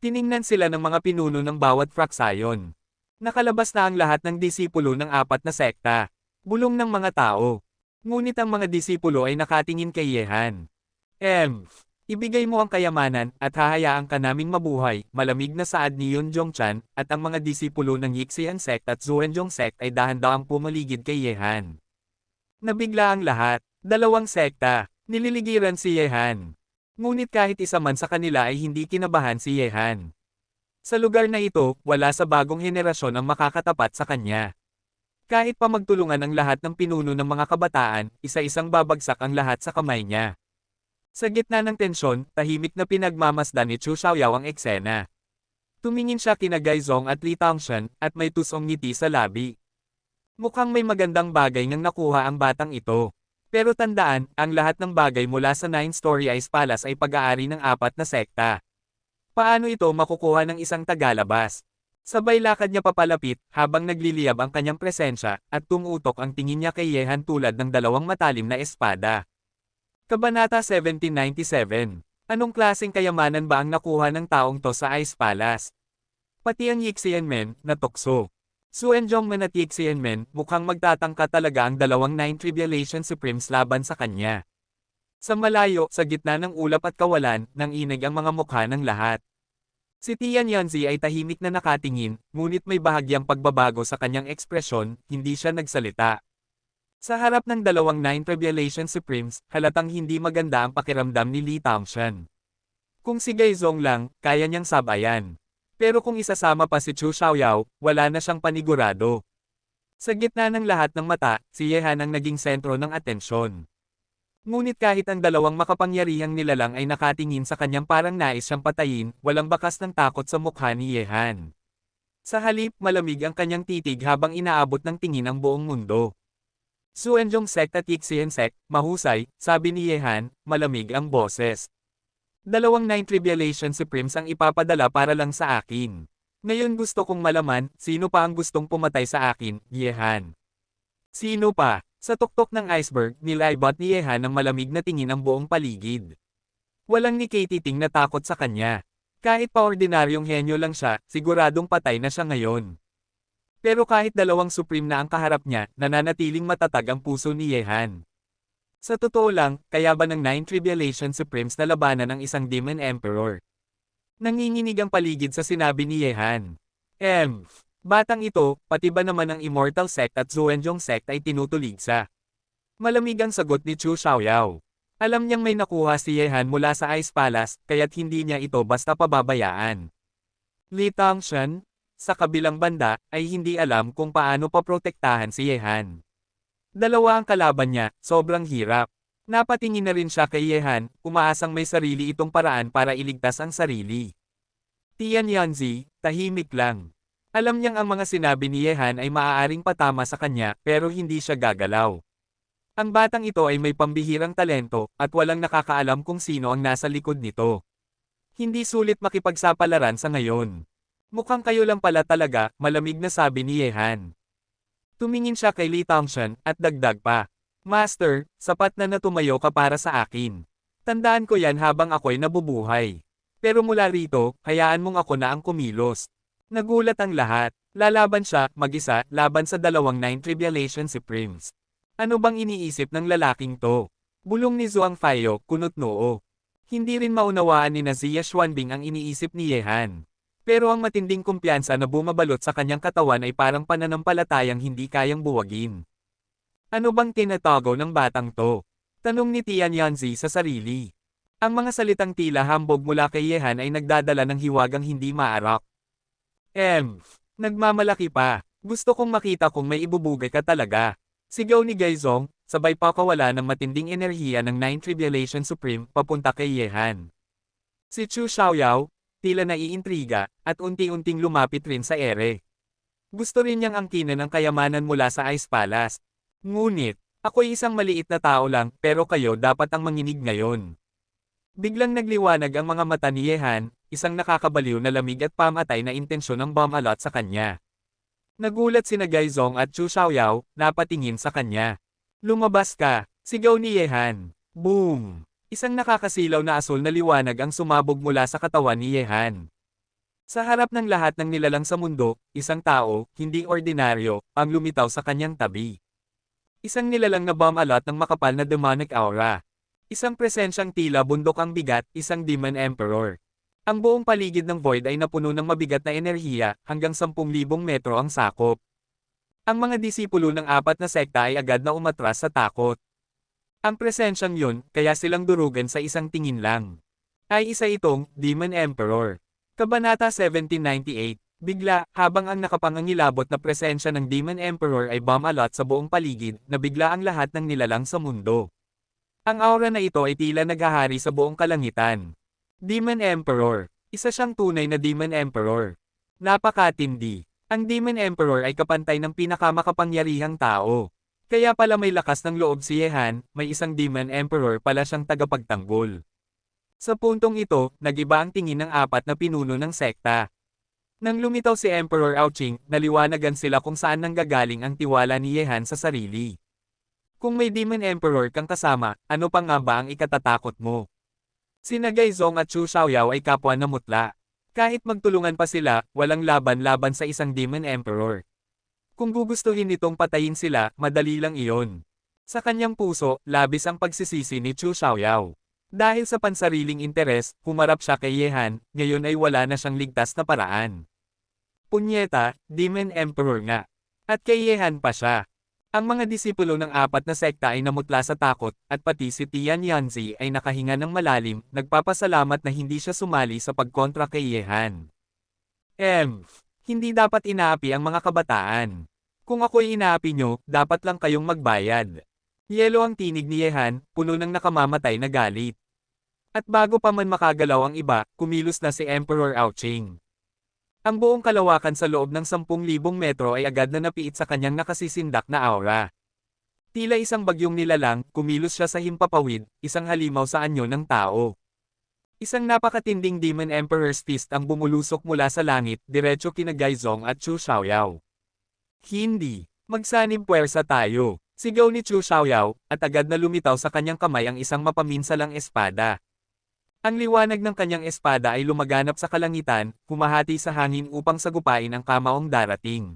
Tiningnan sila ng mga pinuno ng bawat fraksayon. Nakalabas na ang lahat ng disipulo ng apat na sekta. Bulong ng mga tao. Ngunit ang mga disipulo ay nakatingin kay Yehan. Ibigay mo ang kayamanan, at hahayaan ka naming mabuhay, malamig na saad ni Yun Jongchan, at ang mga disipulo ng Yixian Sect at Zuenjong Sect ay dahan-dahang pumaligid kay Yehan. Nabigla ang lahat, dalawang sekta, nililigiran si Yehan. Ngunit kahit isa man sa kanila ay hindi kinabahan si Yehan. Sa lugar na ito, wala sa bagong henerasyon ang makakatapat sa kanya. Kahit pa magtulungan ang lahat ng pinuno ng mga kabataan, isa-isang babagsak ang lahat sa kamay niya. Sa gitna ng tensyon, tahimik na pinagmamasdan ni Chu Xiaoyao ang eksena. Tumingin siya kina Gaizong at Li Tongshan, at may tusong ngiti sa labi. Mukhang may magandang bagay ngang nakuha ang batang ito. Pero tandaan, ang lahat ng bagay mula sa 9-story Ice Palace ay pag-aari ng apat na sekta. Paano ito makukuha ng isang tagalabas? Sabay lakad niya papalapit, habang nagliliyab ang kanyang presensya, at tumutok ang tingin niya kay Yehan tulad ng dalawang matalim na espada. Kabanata 1797. Anong klaseng kayamanan ba ang nakuha ng taong to sa Ice Palace? Pati ang Yixianmen, natukso. Zuenjongmen at Yixianmen, mukhang magtatangka talaga ang dalawang Nine Revelation Supremes laban sa kanya. Sa malayo, sa gitna ng ulap at kawalan, nanginig ang mga mukha ng lahat. Si Tian Yanzi ay tahimik na nakatingin, ngunit may bahagyang pagbabago sa kanyang ekspresyon, hindi siya nagsalita. Sa harap ng dalawang Nine Revelation Supremes, halatang hindi maganda ang pakiramdam ni Li Tongshan. Kung si Gaizong lang, kaya niyang sabayan. Pero kung isasama pa si Chu Xiaoyao, wala na siyang panigurado. Sa gitna ng lahat ng mata, si Yehan ang naging sentro ng atensyon. Ngunit kahit ang dalawang makapangyarihang nilalang ay nakatingin sa kanyang parang nais siyang patayin, walang bakas ng takot sa mukha ni Yehan. Sa halip, malamig ang kanyang titig habang inaabot ng tingin ang buong mundo. Zuenjong Sect at Yixian Sect, mahusay, sabi ni Yehan, malamig ang boses. Dalawang Nine Revelation Supremes ang ipapadala para lang sa akin. Ngayon gusto kong malaman, sino pa ang gustong pumatay sa akin, Yehan? Sino pa? Sa tuktok ng iceberg, nilaybot ni Yehan ng malamig na tingin ang buong paligid. Walang nikatiting na takot sa kanya. Kahit pa ordinaryong henyo lang siya, siguradong patay na siya ngayon. Pero kahit dalawang supreme na ang kaharap niya, nananatiling matatag ang puso ni Yehan. Sa totoo lang, kaya ba ng Nine Revelation Supremes na labanan ng isang Demon Emperor? Nanginginig ang paligid sa sinabi ni Yehan. Batang ito, pati ba naman ang Immortal Sect at Zuenjong Sect ay tinutuligsa? Malamig ang sagot ni Chu Xiaoyao. Alam niyang may nakuha si Yehan mula sa Ice Palace, kaya't hindi niya ito basta pababayaan. Li Tongshan, sa kabilang banda, ay hindi alam kung paano paprotektahan si Yehan. Dalawa ang kalaban niya, sobrang hirap. Napatingin na rin siya kay Yehan, umaasang may sarili itong paraan para iligtas ang sarili. Tian Yanzi, tahimik lang. Alam niyang ang mga sinabi ni Yehan ay maaaring patama sa kanya pero hindi siya gagalaw. Ang batang ito ay may pambihirang talento at walang nakakaalam kung sino ang nasa likod nito. Hindi sulit makipagsapalaran sa ngayon. Mukhang kayo lang pala talaga, malamig na sabi ni Yehan. Tumingin siya kay Li Tongshan at dagdag pa. Master, sapat na tumayo ka para sa akin. Tandaan ko yan habang ako'y nabubuhay. Pero mula rito, hayaan mong ako na ang kumilos. Nagulat ang lahat. Lalaban siya, mag-isa, laban sa dalawang Nine Tribulation Supremes. Ano bang iniisip ng lalaking to? Bulong ni Zhuang Fayo, kunot noo. Hindi rin maunawaan ni Zia Xuanbing ang iniisip ni Yehan. Pero ang matinding kumpiyansa na bumabalot sa kanyang katawan ay parang pananampalatayang hindi kayang buwagin. Ano bang tinatago ng batang to? Tanong ni Tian Yanzi sa sarili. Ang mga salitang tila hambog mula kay Yehan ay nagdadala ng hiwagang hindi maarak. Nagmamalaki pa. Gusto kong makita kung may ibubugay ka talaga. Sigaw ni Gaizong, sabay pakawala ng matinding enerhiya ng Nine Tribulation Supreme papunta kay Yehan. Si Chu Xiaoyao, tila naiintriga, at unti-unting lumapit rin sa ere. Gusto rin niyang angkinan ang kayamanan mula sa Ice Palace. Ngunit, ako'y isang maliit na tao lang, pero kayo dapat ang manginig ngayon. Biglang nagliwanag ang mga mata ni Yehan, isang nakakabaliw na lamig at pamatay na intensyon ng bumalot sa kanya. Nagulat sina Gaizong at Chu Xiaoyao, napatingin sa kanya. Lumabas ka, sigaw ni Yehan. Boom! Isang nakakasilaw na asul na liwanag ang sumabog mula sa katawan ni Yehan. Sa harap ng lahat ng nilalang sa mundo, isang tao, hindi ordinaryo, ang lumitaw sa kanyang tabi. Isang nilalang na bumalot ng makapal na demonic aura. Isang presensyang tila bundok ang bigat, isang Demon Emperor. Ang buong paligid ng Void ay napuno ng mabigat na enerhiya, hanggang 10,000 metro ang sakop. Ang mga disipulo ng apat na sekta ay agad na umatras sa takot. Ang presensyang yun, kaya silang durugan sa isang tingin lang. Ay isa itong, Demon Emperor. Kabanata 1798. Bigla, habang ang nakapangangilabot na presensya ng Demon Emperor ay bumalot sa buong paligid, nabigla ang lahat ng nilalang sa mundo. Ang aura na ito ay tila naghahari sa buong kalangitan. Demon Emperor. Isa siyang tunay na Demon Emperor. Napakatindi. Ang Demon Emperor ay kapantay ng pinakamakapangyarihang tao. Kaya pala may lakas ng loob si Yehan, may isang Demon Emperor pala siyang tagapagtanggol. Sa puntong ito, nagiba ang tingin ng apat na pinuno ng sekta. Nang lumitaw si Emperor Aoqing, naliwanagan sila kung saan nanggagaling ang tiwala ni Yehan sa sarili. Kung may Demon Emperor kang kasama, ano pa nga ba ang ikatatakot mo? Sina Gaizong at Chu Xiaoyao ay kapwa na mutla. Kahit magtulungan pa sila, walang laban-laban sa isang Demon Emperor. Kung gugustuhin nitong patayin sila, madali lang iyon. Sa kanyang puso, labis ang pagsisisi ni Chu Xiaoyao. Dahil sa pansariling interes, humarap siya kay Yehan, ngayon ay wala na siyang ligtas na paraan. Punyeta, Demon Emperor nga. At kay Yehan pa siya. Ang mga disipulo ng apat na sekta ay namutla sa takot, at pati si Tian Yanzi ay nakahinga ng malalim, nagpapasalamat na hindi siya sumali sa pagkontra kay Yehan. Hindi dapat inaapi ang mga kabataan. Kung ako'y inaapi nyo, dapat lang kayong magbayad. Yelo ang tinig ni Yehan, puno ng nakamamatay na galit. At bago pa man makagalaw ang iba, kumilos na si Emperor Aoqing. Ang buong kalawakan sa loob ng 10,000 metro ay agad na napiit sa kanyang nakasisindak na aura. Tila isang bagyong nilalang, kumilos siya sa himpapawid, isang halimaw sa anyo ng tao. Isang napakatinding Demon Emperor's Fist ang bumulusok mula sa langit, diretso kina Gaizong at Chu Xiaoyao. Hindi, magsanib puwersa tayo. Sigaw ni Chu Xiaoyao, at agad na lumitaw sa kanyang kamay ang isang mapaminsalang espada. Ang liwanag ng kanyang espada ay lumaganap sa kalangitan, humahati sa hangin upang sagupain ang kamaong darating.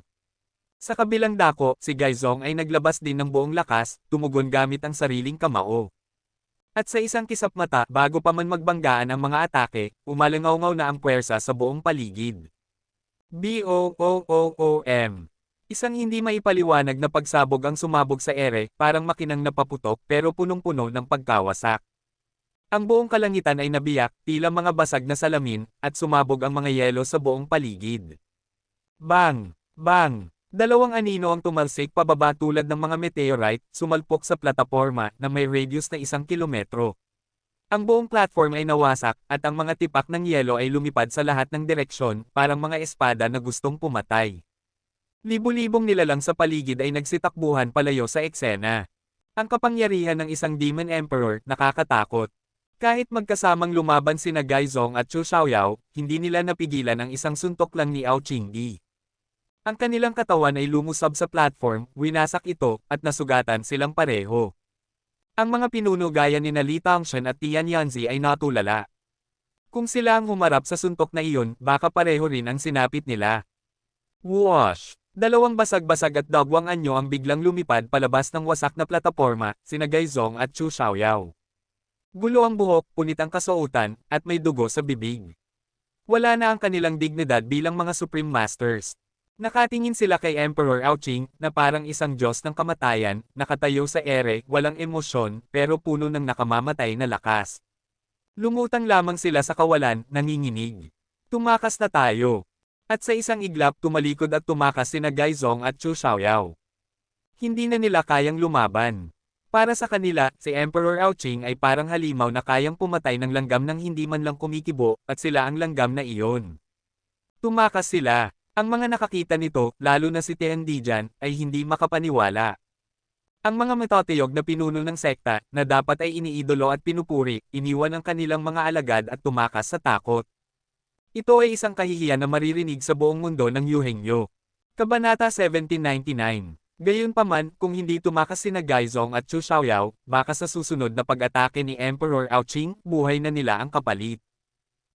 Sa kabilang dako, si Gaizong ay naglabas din ng buong lakas, tumugon gamit ang sariling kamao. At sa isang kisap mata, bago pa man magbanggaan ang mga atake, umalangaw-ngaw na ang puwersa sa buong paligid. BOOOOM. Isang hindi maipaliwanag na pagsabog ang sumabog sa ere, parang makinang napaputok pero punong-puno ng pagkawasak. Ang buong kalangitan ay nabiyak, tila mga basag na salamin, at sumabog ang mga yelo sa buong paligid. Bang! Bang! Dalawang anino ang tumalsik pababa tulad ng mga meteorite, sumalpok sa plataporma na may radius na 1 kilometro. Ang buong platform ay nawasak, at ang mga tipak ng yelo ay lumipad sa lahat ng direksyon, parang mga espada na gustong pumatay. Libu-libong nilalang sa paligid ay nagsitakbuhan palayo sa eksena. Ang kapangyarihan ng isang Demon Emperor, nakakatakot. Kahit magkasamang lumaban sina Gaizong at Chu Xiaoyao, hindi nila napigilan ang isang suntok lang ni Ao Qingdi. Ang kanilang katawan ay lumusab sa platform, winasak ito, at nasugatan silang pareho. Ang mga pinuno gaya ni Li Tangshan at Tian Yanzi ay natulala. Kung sila ang humarap sa suntok na iyon, baka pareho rin ang sinapit nila. Whoosh! Dalawang basag-basag at dagwang anyo ang biglang lumipad palabas ng wasak na plataporma, sina Gaizong at Chu Xiaoyao. Gulo ang buhok, punit ang kasuotan, at may dugo sa bibig. Wala na ang kanilang dignidad bilang mga Supreme Masters. Nakatingin sila kay Emperor Ao Qing, na parang isang Diyos ng kamatayan, nakatayo sa ere, walang emosyon, pero puno ng nakamamatay na lakas. Lumutang lamang sila sa kawalan, nanginginig. Tumakas na tayo. At sa isang iglap tumalikod at tumakas sina Gaizong at Chu Xiaoyao. Hindi na nila kayang lumaban. Para sa kanila, si Emperor Ao Qing ay parang halimaw na kayang pumatay ng langgam nang hindi man lang kumikibo, at sila ang langgam na iyon. Tumakas sila. Ang mga nakakita nito, lalo na si Tian Dijan, ay hindi makapaniwala. Ang mga matatiyog na pinuno ng sekta, na dapat ay iniidolo at pinupuri, iniwan ang kanilang mga alagad at tumakas sa takot. Ito ay isang kahihiyan na maririnig sa buong mundo ng Yuhengyo. Kabanata 1799. Gayunpaman, kung hindi tumakas sina Gaizong at Chu Xiaoyao, baka sa susunod na pag-atake ni Emperor Ao Qing, buhay na nila ang kapalit.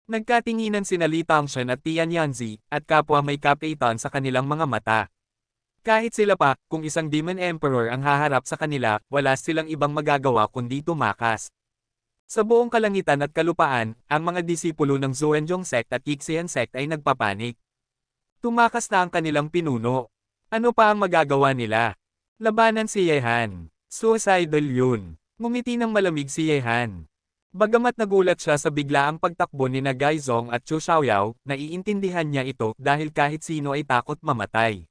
Nagkatinginan sina Li Tangshan at Tian Yanzi, at kapwa may kapitan sa kanilang mga mata. Kahit sila pa, kung isang Demon Emperor ang haharap sa kanila, wala silang ibang magagawa kundi tumakas. Sa buong kalangitan at kalupaan, ang mga disipulo ng Xuanzong sect at Yixian sect ay nagpapanik. Tumakas na ang kanilang pinuno. Ano pa ang magagawa nila? Labanan si Yehan. Suicidal yun. Ngumiti ng malamig si Yehan. Bagamat nagulat siya sa biglaang pagtakbo ni Gaizong at Chu Xiaoyao, naiintindihan niya ito dahil kahit sino ay takot mamatay.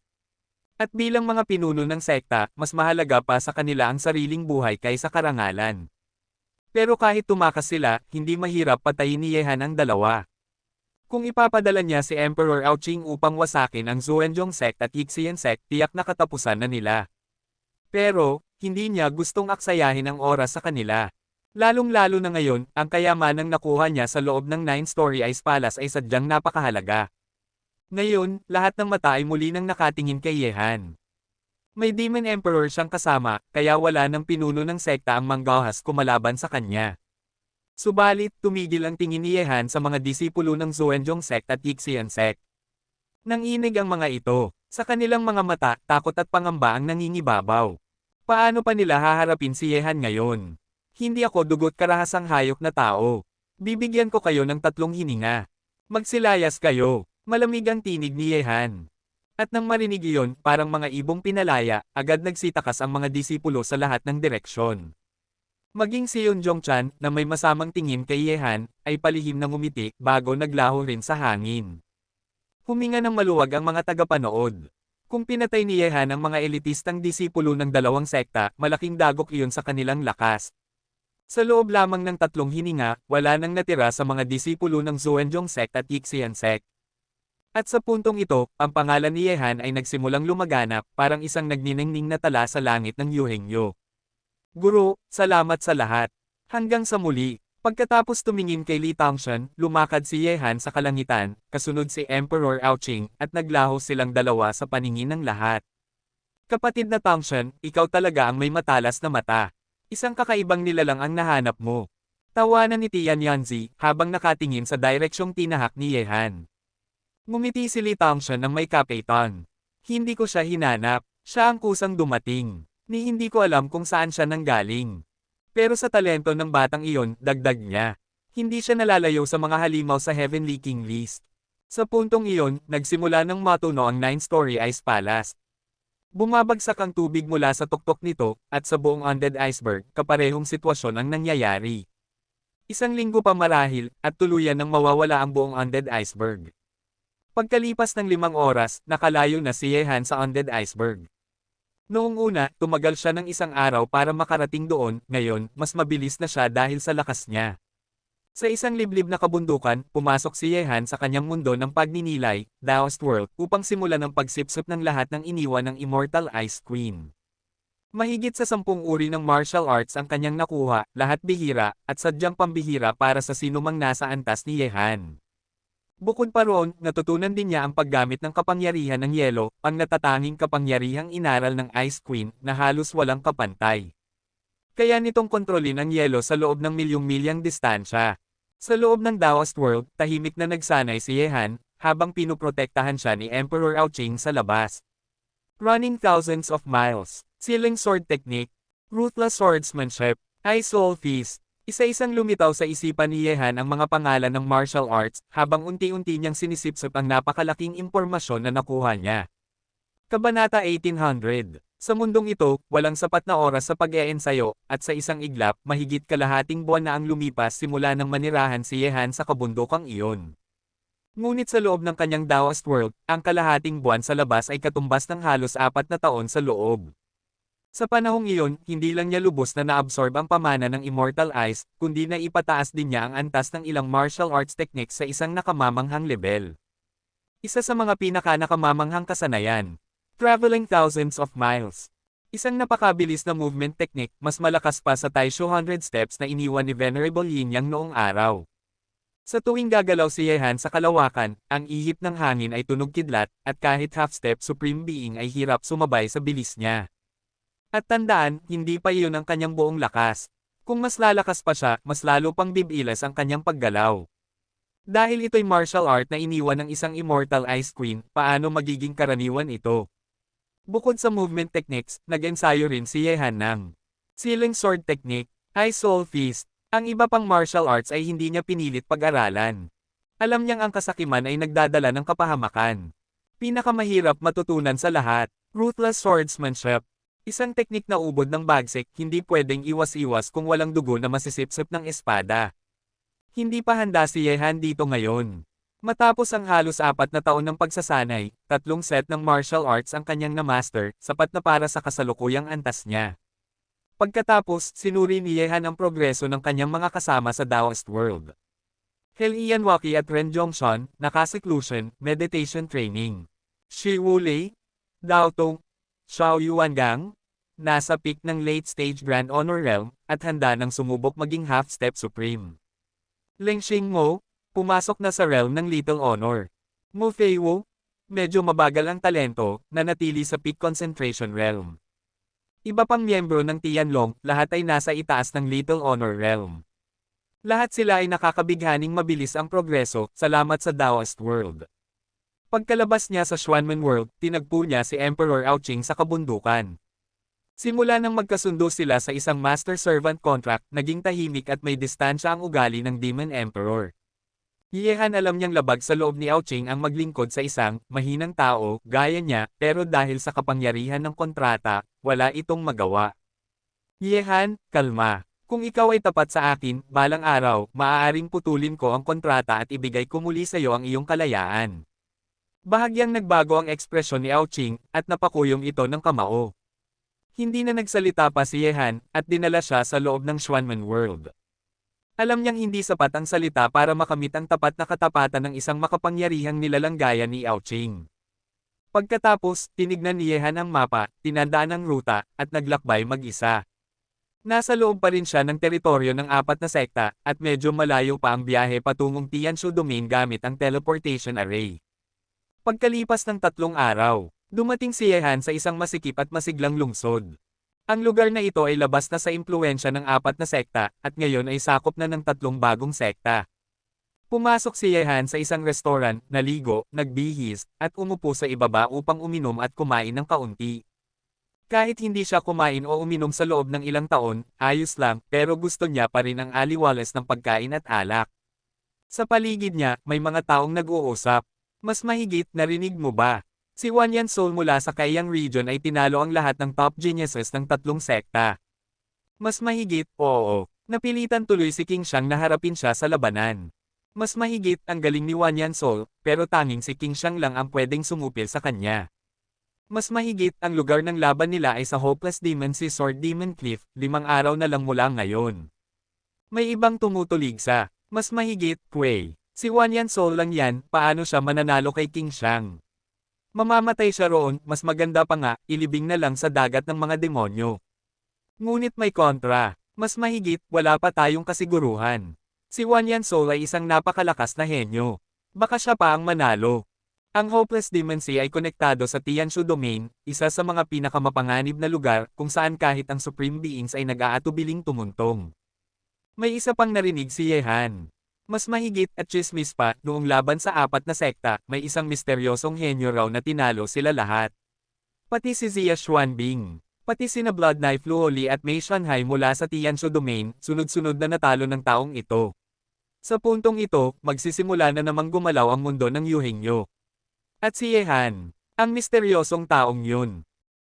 At bilang mga pinuno ng sekta, mas mahalaga pa sa kanila ang sariling buhay kaysa karangalan. Pero kahit tumakas sila, hindi mahirap patayin ni Yehan ang dalawa. Kung ipapadala niya si Emperor Ao Qing upang wasakin ang Xuanzong sect at Yixian sect, tiyak na katapusan na nila. Pero, hindi niya gustong aksayahin ang oras sa kanila. Lalong-lalo na ngayon, ang kayamanang nakuha niya sa loob ng 9-story Ice Palace ay sadyang napakahalaga. Ngayon, lahat ng mata ay muli nang nakatingin kay Yehan. May Demon Emperor siyang kasama, kaya wala nang pinuno ng sekta ang manggahas kumalaban sa kanya. Subalit, tumigil ang tingin ni Yehan sa mga disipulo ng Xuanzong sect at Yixian sect. Nanginig ang mga ito. Sa kanilang mga mata, takot at pangamba ang nangingibabaw. Paano pa nila haharapin si Yehan ngayon? Hindi ako dugot karahasang hayop na tao. Bibigyan ko kayo ng 3 hininga. Magsilayas kayo. Malamig ang tinig ni Yehan. At nang marinig iyon, parang mga ibong pinalaya, agad nagsitakas ang mga disipulo sa lahat ng direksyon. Maging si Yun Zhongchan, na may masamang tingin kay Yehan, ay palihim na ngumiti, bago naglaho rin sa hangin. Huminga ng maluwag ang mga tagapanood. Kung pinatay ni Yehan ang mga elitistang disipulo ng dalawang sekta, malaking dagok iyon sa kanilang lakas. Sa loob lamang ng 3 hininga, wala nang natira sa mga disipulo ng Xuanzong sect at Yixian sect. At sa puntong ito, ang pangalan ni Yehan ay nagsimulang lumaganap, parang isang nagniningning na tala sa langit ng Yuhengyo. Guro, salamat sa lahat. Hanggang sa muli. Pagkatapos tumingin kay Li Tangshan, lumakad si Yehan sa kalangitan, kasunod si Emperor Ao Qing, at naglaho silang dalawa sa paningin ng lahat. Kapatid na Tangshan, ikaw talaga ang may matalas na mata. Isang kakaibang nilalang ang nahanap mo. Tawanan ni Tian Yanzi, habang nakatingin sa direksyong tinahak ni Yehan. Ngumiti si Li Tangshan ng may kapitan. Hindi ko siya hinanap, siya ang kusang dumating. Ni hindi ko alam kung saan siya nanggaling. Pero sa talento ng batang iyon, dagdag niya. Hindi siya nalalayo sa mga halimaw sa Heavenly King list. Sa puntong iyon, nagsimula ng matuno ang 9-story Ice Palace. Bumabagsak ang tubig mula sa tuktok nito, at sa buong undead iceberg, kaparehong sitwasyon ang nangyayari. 1 linggo pa marahil, at tuluyan nang mawawala ang buong undead iceberg. Pagkalipas ng 5 oras, nakalayo na si Yehan sa Undead Iceberg. Noong una, tumagal siya ng 1 araw para makarating doon, ngayon, mas mabilis na siya dahil sa lakas niya. Sa isang liblib na kabundukan, pumasok si Yehan sa kanyang mundo ng pagninilay, Daoist World, upang simulan ang pagsipsip ng lahat ng iniwan ng Immortal Ice Queen. Mahigit sa 10 uri ng martial arts ang kanyang nakuha, lahat bihira, at sadyang pambihira para sa sinumang nasa antas ni Yehan. Bukod pa roon, natutunan din niya ang paggamit ng kapangyarihan ng yelo, ang natatanging kapangyarihang inaral ng Ice Queen, na halos walang kapantay. Kaya nitong kontrolin ang yelo sa loob ng milyong-milyang distansya. Sa loob ng Daoist World, tahimik na nagsanay si Yehan, habang pinuprotektahan siya ni Emperor Aoqing sa labas. Running thousands of miles, Sealing Sword Technique, Ruthless Swordsmanship, Ice Soul Feast. Isa-isang lumitaw sa isipan ni Yehan ang mga pangalan ng martial arts, habang unti-unti niyang sinisipsip ang napakalaking impormasyon na nakuha niya. Kabanata 1800. Sa mundong ito, walang sapat na oras sa pag-eensayo, at sa isang iglap, mahigit kalahating buwan na ang lumipas simula nang manirahan si Yehan sa kabundukang iyon. Ngunit sa loob ng kanyang Daoist World, ang kalahating buwan sa labas ay katumbas ng halos 4 na taon sa loob. Sa panahong iyon, hindi lang niya lubos na naabsorb ang pamana ng Immortal Ice, kundi na ipataas din niya ang antas ng ilang martial arts techniques sa isang nakamamanghang level. Isa sa mga pinaka-nakamamanghang kasanayan. Traveling thousands of miles. Isang napakabilis na movement technique, mas malakas pa sa Taisho 100 steps na iniwan ni Venerable Yin Yang noong araw. Sa tuwing gagalaw si Yehan sa kalawakan, ang ihip ng hangin ay tunog kidlat, at kahit half-step Supreme Being ay hirap sumabay sa bilis niya. At tandaan, hindi pa iyon ang kanyang buong lakas. Kung mas lalakas pa siya, mas lalo pang bibilas ang kanyang paggalaw. Dahil ito'y martial art na iniwan ng isang Immortal Ice Queen, paano magiging karaniwan ito? Bukod sa movement techniques, nag-ensayo rin si Yehan ng Sealing Sword Technique, Ice Soul Feast. Ang iba pang martial arts ay hindi niya pinilit pag-aralan. Alam niyang ang kasakiman ay nagdadala ng kapahamakan. Pinakamahirap matutunan sa lahat, Ruthless Swordsmanship. Isang teknik na ubod ng bagsik, hindi pwedeng iwas-iwas kung walang dugo na masisipsip ng espada. Hindi pa handa si Yehan dito ngayon. Matapos ang halos 4 na taon ng pagsasanay, 3 set ng martial arts ang kanyang na-master, sapat na para sa kasalukuyang antas niya. Pagkatapos, sinuri ni Yehan ang progreso ng kanyang mga kasama sa Daoist World. Hel Ianwaki at Ren Zhongshan, Naka-seclusion, meditation training. Shi Wulei, Dao Tong, Xiao Yuangang, nasa peak ng late-stage Grand Honor Realm, at handa ng sumubok maging half-step Supreme. Leng Xingmo, pumasok na sa realm ng Little Honor. Mo Feiwu, medyo mabagal ang talento, nanatili sa peak concentration realm. Iba pang miyembro ng Tianlong, lahat ay nasa itaas ng Little Honor realm. Lahat sila ay nakakabighaning mabilis ang progreso, salamat sa Daoist World. Pagkalabas niya sa Xuanmen World, tinagpo niya si Emperor Aoqing sa kabundukan. Simula nang magkasundo sila sa isang master-servant contract, naging tahimik at may distansya ang ugali ng Demon Emperor. Yehan alam niyang labag sa loob ni Aoqing ang maglingkod sa isang mahinang tao, gaya niya, pero dahil sa kapangyarihan ng kontrata, wala itong magawa. Yehan, kalma. Kung ikaw ay tapat sa akin, balang araw, maaaring putulin ko ang kontrata at ibigay ko muli sa iyo ang iyong kalayaan. Bahagyang nagbago ang ekspresyon ni Aoqing, at napakuyom ito ng kamao. Hindi na nagsalita pa si Yehan, at dinala siya sa loob ng Xuanmen World. Alam niyang hindi sapat ang salita para makamit ang tapat na katapatan ng isang makapangyarihang nilalang gaya ni Aoqing. Pagkatapos, tinignan ni Yehan ang mapa, tinandaan ang ruta, at naglakbay mag-isa. Nasa loob pa rin siya ng teritoryo ng 4 na sekta, at medyo malayo pa ang biyahe patungong Tianshu Domain gamit ang teleportation array. Pagkalipas ng 3 araw, dumating si Yehan sa isang masikip at masiglang lungsod. Ang lugar na ito ay labas na sa impluwensya ng 4 na sekta, at ngayon ay sakop na ng 3 bagong sekta. Pumasok si Yehan sa isang restaurant, naligo, nagbihis, at umupo sa ibaba upang uminom at kumain ng kaunti. Kahit hindi siya kumain o uminom sa loob ng ilang taon, ayos lang, pero gusto niya pa rin ang aliwalas ng pagkain at alak. Sa paligid niya, may mga taong nag-uusap. Mas mahigit, narinig mo ba? Si Wanyan Soul mula sa Kaiyang region ay tinalo ang lahat ng top geniuses ng 3 sekta. Mas mahigit, oo. Napilitan tuloy si King Xiang na harapin siya sa labanan. Mas mahigit ang galing ni Wan Yansol, pero tanging si King Xiang lang ang pwedeng sumupil sa kanya. Mas mahigit ang lugar ng laban nila ay sa Hopeless Demon si Sword Demon Cliff, 5 araw na lang mula ngayon. May ibang tumutulig sa, mas mahigit, Kuwei. Si Wan Yansol lang yan, paano siya mananalo kay King Xiang? Mamamatay siya roon, mas maganda pa nga, ilibing na lang sa dagat ng mga demonyo. Ngunit may kontra, mas mahigit, wala pa tayong kasiguruhan. Si Wan Yansol ay isang napakalakas na henyo. Baka siya pa ang manalo. Ang Hopeless Demon Sea ay konektado sa Tianshu Domain, isa sa mga pinakamapanganib na lugar kung saan kahit ang Supreme Beings ay nag-aatubiling tumuntong. May isa pang narinig si Yehan. Mas mahigit at chismis pa, noong laban sa 4 na sekta, may isang misteryosong henyo raw na tinalo sila lahat. Pati si Zia Xuanbing. Pati sina Blood Knife Luoli at Mei Shanhai mula sa Tianshu Domain, sunod-sunod na natalo ng taong ito. Sa puntong ito, magsisimula na namang gumalaw ang mundo ng Yuhengyo. At si Yehan, ang misteryosong taong yun.